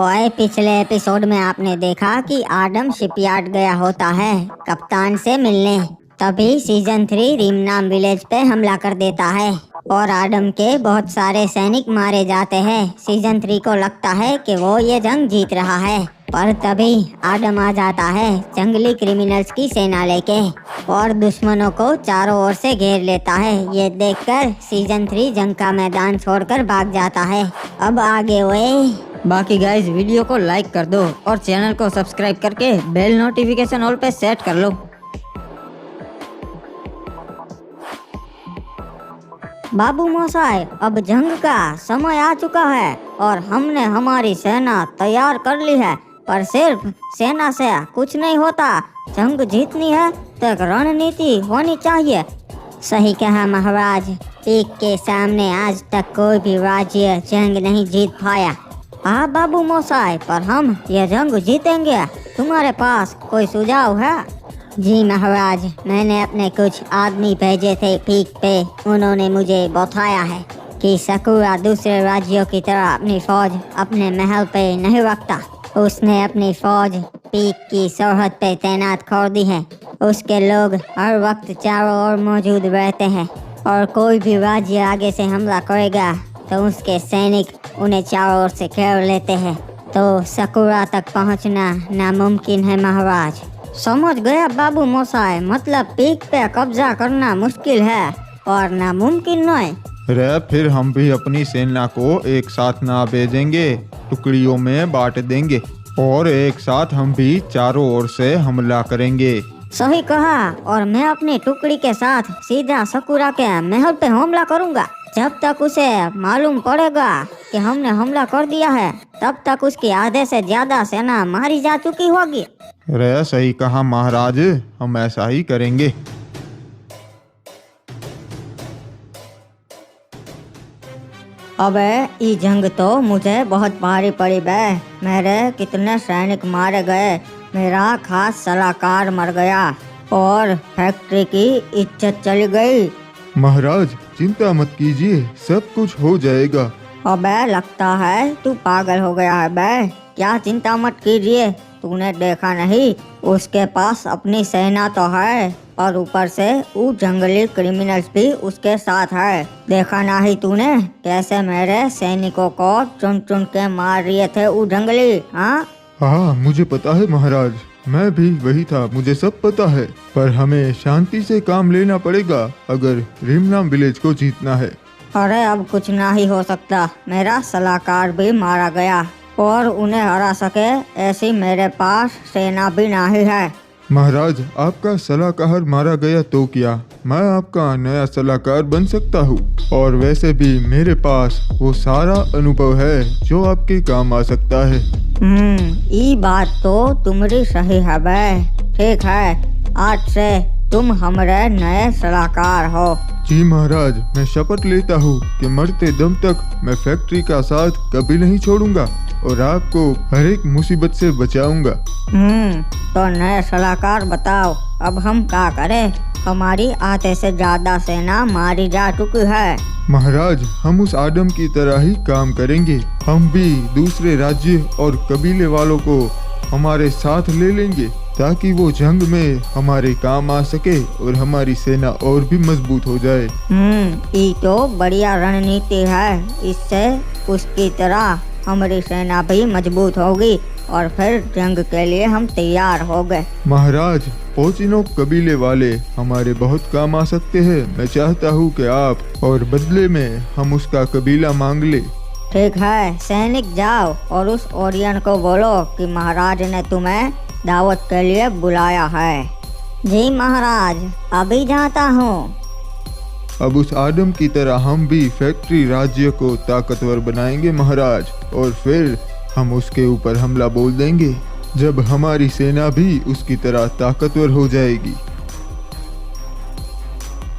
ओए, पिछले एपिसोड में आपने देखा कि आडम शिपयार्ड गया होता है कप्तान से मिलने। तभी सीजन 3 रीमनाम विलेज पे हमला कर देता है और आडम के बहुत सारे सैनिक मारे जाते हैं। सीजन 3 को लगता है कि वो ये जंग जीत रहा है, पर तभी आडम आ जाता है जंगली क्रिमिनल्स की सेना लेके और दुश्मनों को चारों ओर से घेर लेता है। ये देखकर सीजन 3 जंग का मैदान छोड़कर भाग जाता है। अब आगे हुए बाकी गाइज वीडियो को लाइक कर दो और चैनल को सब्सक्राइब करके बेल नोटिफिकेशन ऑल पे सेट कर लो। बाबू मोसाई, अब जंग का समय आ चुका है और हमने हमारी सेना तैयार कर ली है, पर सिर्फ सेना से कुछ नहीं होता। जंग जीतनी है तो एक रणनीति होनी चाहिए। सही कहा महाराज, पीक के सामने आज तक कोई भी राज्य जंग नहीं जीत पाया। हाँ बाबू मोसाई, पर हम ये जंग जीतेंगे। तुम्हारे पास कोई सुझाव है? जी महाराज, मैंने अपने कुछ आदमी भेजे थे पीक पे। उन्होंने मुझे बताया है कि सकुरा दूसरे राज्यों की तरह अपनी फौज अपने महल पे नहीं रखता। उसने अपनी फौज पीक की सरहद पे तैनात कर दी है। उसके लोग हर वक्त चारों ओर मौजूद रहते हैं और कोई भी राज्य आगे से हमला करेगा तो उसके सैनिक उन्हें चारों ओर से घेर लेते हैं, तो सकुरा तक पहुंचना नामुमकिन है महाराज। समझ गया बाबू मोसाई, मतलब पीक पे कब्जा करना मुश्किल है और नामुमकिन नहीं। रे फिर हम भी अपनी सेना को एक साथ ना भेजेंगे, टुकड़ियों में बांट देंगे और एक साथ हम भी चारों ओर से हमला करेंगे। सही कहा, और मैं अपनी टुकड़ी के साथ सीधा सकुरा के महल पे हमला करूंगा। जब तक उसे मालूम पड़ेगा कि हमने हमला कर दिया है, तब तक उसकी आधे से ज्यादा सेना मारी जा चुकी होगी। रे सही कहा महाराज, हम ऐसा ही करेंगे। अबे ये जंग तो मुझे बहुत भारी पड़ी बे। मेरे कितने सैनिक मारे गए, मेरा खास सलाहकार मर गया और फैक्ट्री की इज्जत चली गई। महाराज चिंता मत कीजिए, सब कुछ हो जाएगा। अबे लगता है तू पागल हो गया है बे। क्या चिंता मत कीजिए, तूने देखा नहीं उसके पास अपनी सेना तो है और ऊपर से वो जंगली क्रिमिनल्स भी उसके साथ है। देखा नहीं तूने कैसे मेरे सैनिकों को चुन चुन के मार रहे थे वो जंगली? हाँ मुझे पता है महाराज, मैं भी वही था, मुझे सब पता है। पर हमें शांति से काम लेना पड़ेगा अगर रीमनाम विलेज को जीतना है। अरे अब कुछ ना ही हो सकता, मेरा सलाहकार भी मारा गया और उन्हें हरा सके ऐसी मेरे पास सेना भी नहीं है। महाराज आपका सलाहकार मारा गया तो क्या, मैं आपका नया सलाहकार बन सकता हूँ और वैसे भी मेरे पास वो सारा अनुभव है जो आपके काम आ सकता है। ये बात तो तुम्हारी सही है बे। ठीक है, आज से तुम हमारे नए सलाहकार हो। जी महाराज, मैं शपथ लेता हूँ कि मरते दम तक मैं फैक्ट्री का साथ कभी नहीं छोड़ूंगा और आपको हर एक मुसीबत से बचाऊंगा। तो नए सलाहकार बताओ, अब हम क्या करें? हमारी आधे से ज्यादा सेना मारी जा चुकी है। महाराज हम उस आदम की तरह ही काम करेंगे। हम भी दूसरे राज्य और कबीले वालों को हमारे साथ ले लेंगे ताकि वो जंग में हमारे काम आ सके और हमारी सेना और भी मजबूत हो जाए। ये तो बढ़िया रणनीति है, इससे उसकी तरह हमारी सेना भी मजबूत होगी और फिर जंग के लिए हम तैयार हो गए। महाराज पोचिनो कबीले वाले हमारे बहुत काम आ सकते हैं। मैं चाहता हूँ कि आप और बदले में हम उसका कबीला मांग ले। ठीक है, सैनिक जाओ और उस ओरियन को बोलो कि महाराज ने तुम्हें दावत के लिए बुलाया है। जी महाराज, अभी जाता हूँ। अब उस आदम की तरह हम भी फैक्ट्री राज्य को ताकतवर बनाएंगे महाराज, और फिर हम उसके ऊपर हमला बोल देंगे जब हमारी सेना भी उसकी तरह ताकतवर हो जाएगी।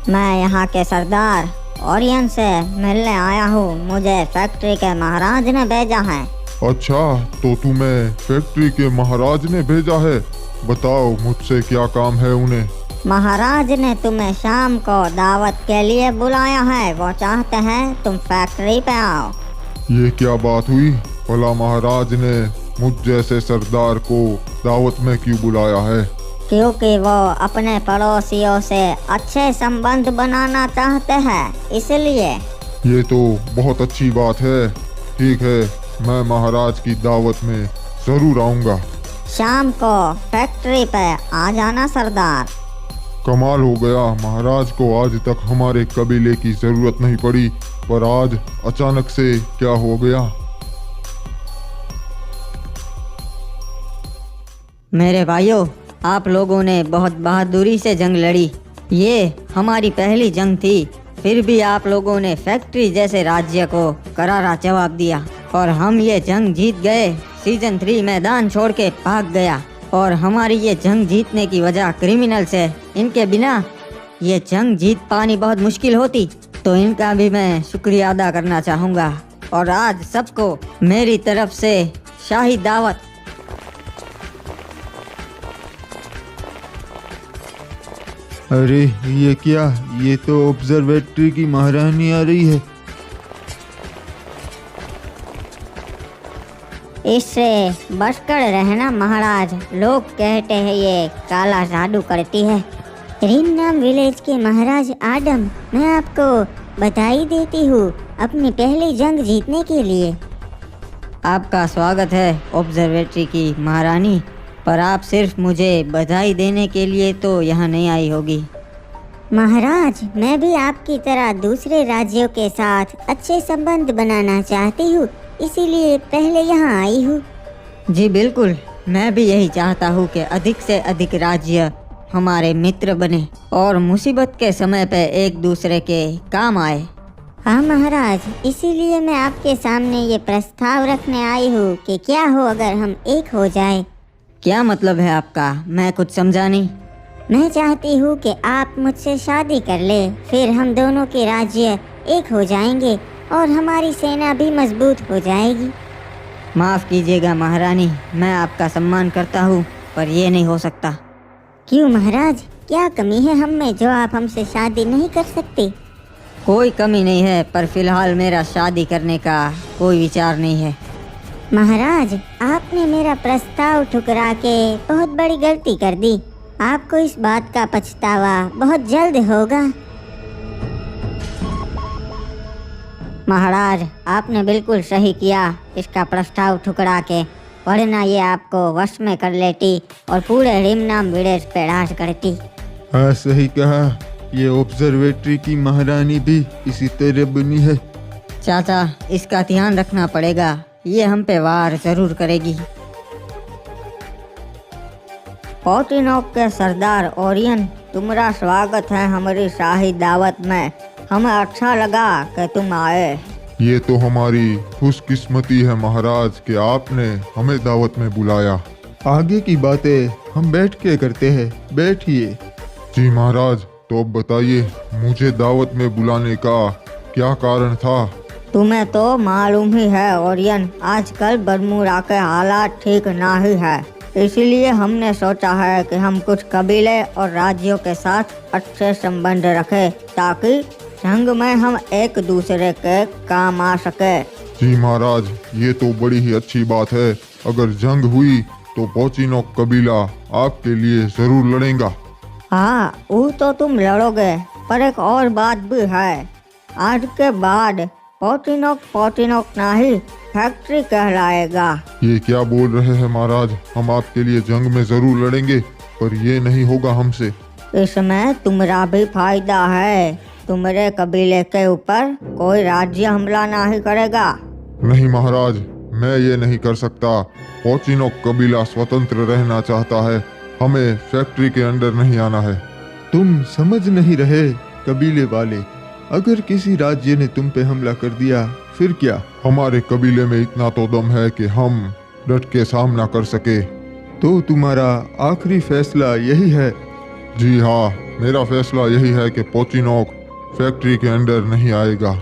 मैं यहाँ के सरदार ओरियन से मिलने आया हूँ, मुझे फैक्ट्री के महाराज ने भेजा है। अच्छा, तो तुम्हें फैक्ट्री के महाराज ने भेजा है, बताओ मुझसे क्या काम है उन्हें? महाराज ने तुम्हें शाम को दावत के लिए बुलाया है, वो चाहते हैं तुम फैक्ट्री पे आओ। ये क्या बात हुई? भला महाराज ने मुझ जैसे सरदार को दावत में क्यों बुलाया है? क्योंकि वो अपने पड़ोसियों से अच्छे संबंध बनाना चाहते हैं, इसलिए। ये तो बहुत अच्छी बात है। ठीक है, मैं महाराज की दावत में जरूर आऊंगा। शाम को फैक्ट्री पे आ जाना सरदार। कमाल हो गया, महाराज को आज तक हमारे कबीले की जरूरत नहीं पड़ी, पर आज अचानक से क्या हो गया? मेरे भाइयों, आप लोगों ने बहुत बहादुरी से जंग लड़ी। ये हमारी पहली जंग थी, फिर भी आप लोगों ने फैक्ट्री जैसे राज्य को करारा जवाब दिया और हम ये जंग जीत गए। सीजन 3 मैदान छोड़ के भाग गया और हमारी ये जंग जीतने की वजह क्रिमिनल्स है। इनके बिना ये जंग जीत पानी बहुत मुश्किल होती, तो इनका भी मैं शुक्रिया अदा करना चाहूँगा। और आज सबको मेरी तरफ से शाही दावत। अरे ये क्या, ये तो ऑब्जर्वेटरी की महारानी आ रही है। इससे बचकर रहना महाराज, लोग कहते हैं ये काला जादू करती है। रिमनाम विलेज के महाराज आदम, मैं आपको बधाई देती हूँ अपनी पहली जंग जीतने के लिए। आपका स्वागत है ऑब्जर्वेटरी की महारानी, पर आप सिर्फ मुझे बधाई देने के लिए तो यहाँ नहीं आई होगी। महाराज, मैं भी आपकी तरह दूसरे राज्यों के साथ अच्छे संबंध बनाना चाहती हूँ, इसीलिए पहले यहाँ आई हूँ। जी बिल्कुल, मैं भी यही चाहता हूँ कि अधिक से अधिक राज्य हमारे मित्र बने और मुसीबत के समय पे एक दूसरे के काम आए। हाँ महाराज, इसीलिए मैं आपके सामने ये प्रस्ताव रखने आई हूँ कि क्या हो अगर हम एक हो जाए। क्या मतलब है आपका? मैं कुछ समझा नहीं। मैं चाहती हूँ कि आप मुझसे शादी कर ले, फिर हम दोनों के राज्य एक हो जाएंगे और हमारी सेना भी मजबूत हो जाएगी। माफ़ कीजिएगा महारानी, मैं आपका सम्मान करता हूँ, पर ये नहीं हो सकता। क्यों महाराज, क्या कमी है हम में जो आप हमसे शादी नहीं कर सकते? कोई कमी नहीं है, पर फिलहाल मेरा शादी करने का कोई विचार नहीं है। महाराज, आपने मेरा प्रस्ताव ठुकरा के बहुत बड़ी गलती कर दी। आपको इस बात का पछतावा बहुत जल्द होगा। महाराज, आपने बिल्कुल सही किया इसका प्रस्ताव ठुकरा के, वरना ये आपको वश में कर लेती और पूरे रिमनाम विलेज पे राज करती। हाँ सही कहा, ये ऑब्जर्वेटरी की महारानी भी इसी तरह बनी है। चाचा, इसका ध्यान रखना पड़ेगा, ये हम पे वार जरूर करेगी। पोटिनोक के सरदार ओरियन, तुम्हारा स्वागत है हमारी शाही दावत में। हमें अच्छा लगा कि तुम आए। ये तो हमारी खुशकिस्मती है महाराज कि आपने हमें दावत में बुलाया। आगे की बातें हम बैठ के करते हैं, बैठिए। जी महाराज, तो अब बताइए मुझे दावत में बुलाने का क्या कारण था? तुम्हें तो मालूम ही है ओरियन, आजकल बरमूडा के हालात ठीक ना ही है, इसलिए हमने सोचा है कि हम कुछ कबीले और राज्यों के साथ अच्छे संबंध रखें ताकि जंग में हम एक दूसरे के काम आ सके। जी महाराज, ये तो बड़ी ही अच्छी बात है। अगर जंग हुई तो पोचिनोक कबीला आपके लिए जरूर लड़ेगा। हाँ, वो तो तुम लड़ोगे, पर एक और बात भी है। आज के बाद पोटिनोक नहीं फैक्ट्री कहलाएगा। ये क्या बोल रहे हैं महाराज? हम आपके लिए जंग में जरूर लड़ेंगे, पर ये नहीं होगा हमसे। इसमें तुम्हारा भी फायदा है, तुम्हारे कबीले के ऊपर कोई राज्य हमला नहीं करेगा। नहीं महाराज, मैं ये नहीं कर सकता। पोचिनोक कबीला स्वतंत्र रहना चाहता है, हमें फैक्ट्री के अंदर नहीं आना है। तुम समझ नहीं रहे कबीले वाले, अगर किसी राज्य ने तुम पे हमला कर दिया फिर क्या? हमारे कबीले में इतना तो दम है कि हम डट के सामना कर सके। तो तुम्हारा आखिरी फैसला यही है? जी हाँ, मेरा फैसला यही है कि पोचिनोक फैक्ट्री के अंदर नहीं आएगा।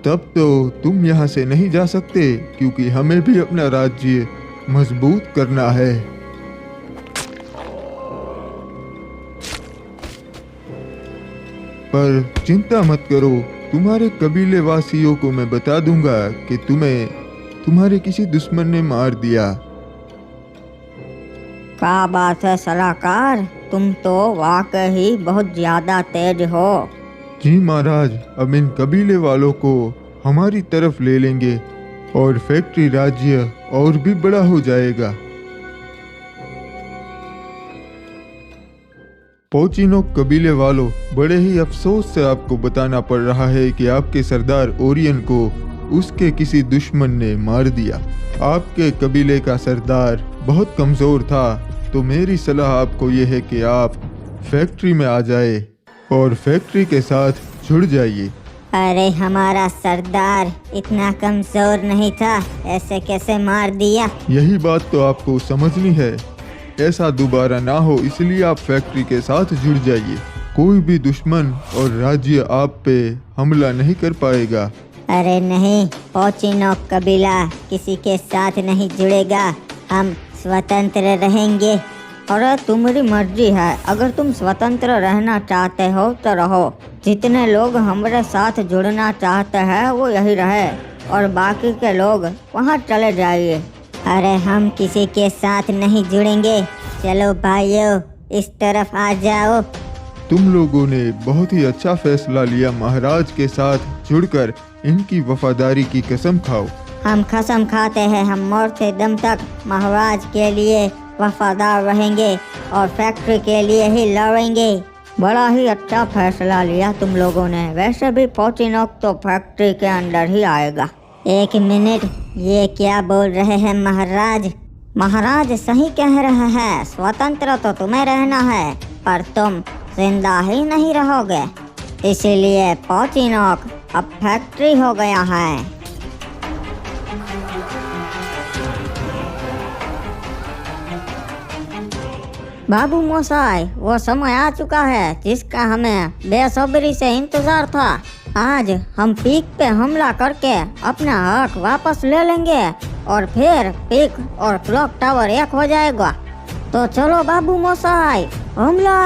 तब तो तुम यहाँ से नहीं जा सकते, क्योंकि हमें भी अपना राज्य मजबूत करना है। पर चिंता मत करो, तुम्हारे कबीले वासियों को मैं बता दूंगा कि तुम्हें तुम्हारे किसी दुश्मन ने मार दिया। क्या बात है सलाहकार, तुम तो वाकई बहुत ज्यादा तेज हो। जी महाराज, अब इन कबीले वालों को हमारी तरफ ले लेंगे और फैक्ट्री राज्य और भी बड़ा हो जाएगा। पोचिनोक कबीले वालों, बड़े ही अफसोस से आपको बताना पड़ रहा है कि आपके सरदार ओरियन को उसके किसी दुश्मन ने मार दिया। आपके कबीले का सरदार बहुत कमज़ोर था, तो मेरी सलाह आपको यह है कि आप फैक्ट्री में आ जाए और फैक्ट्री के साथ जुड़ जाइए। अरे हमारा सरदार इतना कमजोर नहीं था, ऐसे कैसे मार दिया? यही बात तो आपको समझनी है। ऐसा दोबारा ना हो, इसलिए आप फैक्ट्री के साथ जुड़ जाइए। कोई भी दुश्मन और राज्य आप पे हमला नहीं कर पाएगा। अरे नहीं, पोचिनोक कबीला किसी के साथ नहीं जुड़ेगा, हम स्वतंत्र रहेंगे। और तुम्हारी मर्जी है, अगर तुम स्वतंत्र रहना चाहते हो तो रहो। जितने लोग हमारे साथ जुड़ना चाहते हैं वो यही रहे और बाकी के लोग वहाँ चले जाइए। अरे हम किसी के साथ नहीं जुड़ेंगे, चलो भाइयों इस तरफ आ जाओ। तुम लोगों ने बहुत ही अच्छा फैसला लिया। महाराज के साथ जुड़कर इनकी वफादारी की कसम खाओ। हम कसम खाते हैं, हम मरते दम तक महाराज के लिए वफादार रहेंगे और फैक्ट्री के लिए ही लड़ेंगे। बड़ा ही अच्छा फैसला लिया तुम लोगों ने। वैसे भी पोचिनोक तो फैक्ट्री के अंदर ही आएगा। एक मिनट, ये क्या बोल रहे हैं महाराज? महाराज सही कह रहे हैं, स्वतंत्र तो तुम्हें रहना है पर तुम जिंदा ही नहीं रहोगे, इसीलिए पोचिनोक अब फैक्ट्री हो गया है। बाबू मोसाई, वो समय आ चुका है जिसका हमें बेसब्री से इंतजार था। आज हम पीक पे हमला करके अपना हक वापस ले लेंगे और फिर पीक और क्लॉक टावर एक हो जाएगा। तो चलो बाबू मोसाई, हमला!